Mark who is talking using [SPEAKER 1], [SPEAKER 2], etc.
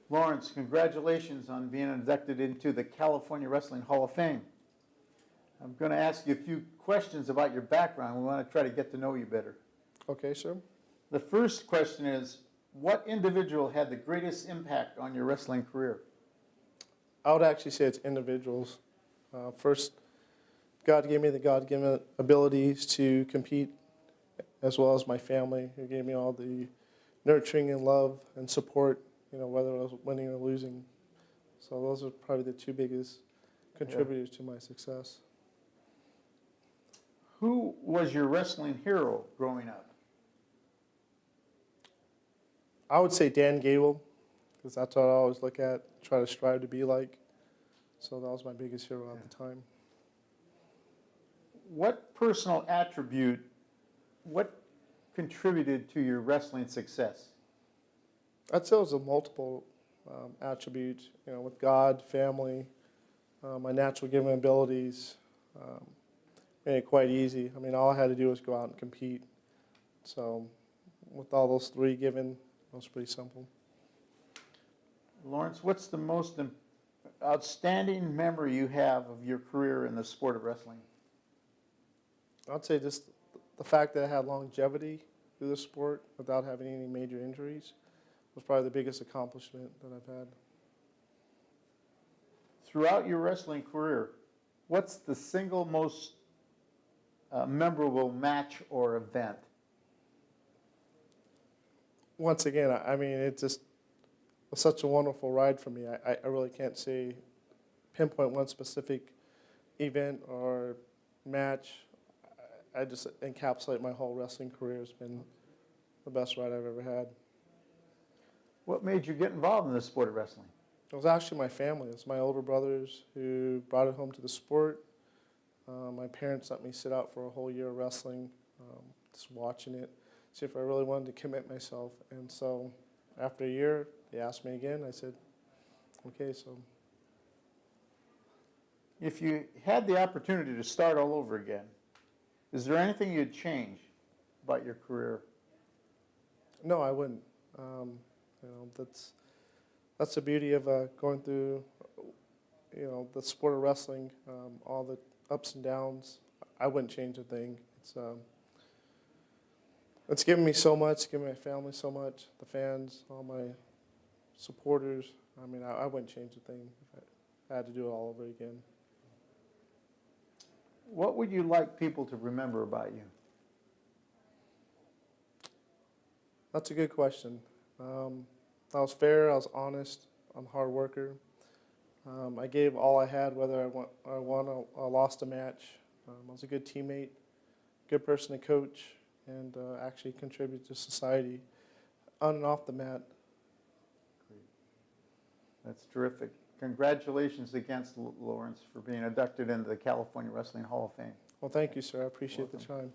[SPEAKER 1] Laurence, congratulations on being inducted into the California Wrestling Hall of Fame. I'm going to ask you a few questions about your background. We want to try to get to know you better.
[SPEAKER 2] Okay, sure.
[SPEAKER 1] The first question is, what individual had the greatest impact on your wrestling career?
[SPEAKER 2] I would actually say it's individuals. First, God gave me the God-given abilities to compete, as well as my family, who gave me all the nurturing and love and support, whether I was winning or losing. So those are probably the two biggest contributors to my success.
[SPEAKER 1] Who was your wrestling hero growing up?
[SPEAKER 2] I would say Dan Gable, because that's what I always look at, try to strive to be like. So that was my biggest hero at the time.
[SPEAKER 1] What personal attribute, what contributed to your wrestling success?
[SPEAKER 2] I'd say it was a multiple attributes, with God, family, my natural given abilities, made it quite easy. I mean, all I had to do was go out and compete. So with all those three given, it was pretty simple.
[SPEAKER 1] Laurence, what's the most outstanding memory you have of your career in the sport of wrestling?
[SPEAKER 2] I'd say just the fact that I had longevity through the sport without having any major injuries was probably the biggest accomplishment that I've had.
[SPEAKER 1] Throughout your wrestling career, what's the single most memorable match or event?
[SPEAKER 2] Once again, I mean, it just was such a wonderful ride for me. I really can't say, pinpoint one specific event or match. I just encapsulate my whole wrestling career. It's been the best ride I've ever had.
[SPEAKER 1] What made you get involved in the sport of wrestling?
[SPEAKER 2] It was actually my family. It's my older brothers who brought it home to the sport. My parents let me sit out for a whole year of wrestling, just watching it, see if I really wanted to commit myself. And so after a year, they asked me again. I said, okay, so.
[SPEAKER 1] If you had the opportunity to start all over again, is there anything you'd change about your career?
[SPEAKER 2] No, I wouldn't. That's the beauty of going through, the sport of wrestling, all the ups and downs. I wouldn't change a thing. It's given me so much, given my family so much, the fans, all my supporters. I mean, I wouldn't change a thing if I had to do it all over again.
[SPEAKER 1] What would you like people to remember about you?
[SPEAKER 2] That's a good question. I was fair, I was honest, I'm a hard worker. I gave all I had, whether I won or lost a match. I was a good teammate, good person to coach, and actually contribute to society on and off the mat.
[SPEAKER 1] Great. That's terrific. Congratulations again, Laurence, for being inducted into the California Wrestling Hall of Fame.
[SPEAKER 2] Well, thank you, sir. I appreciate the time.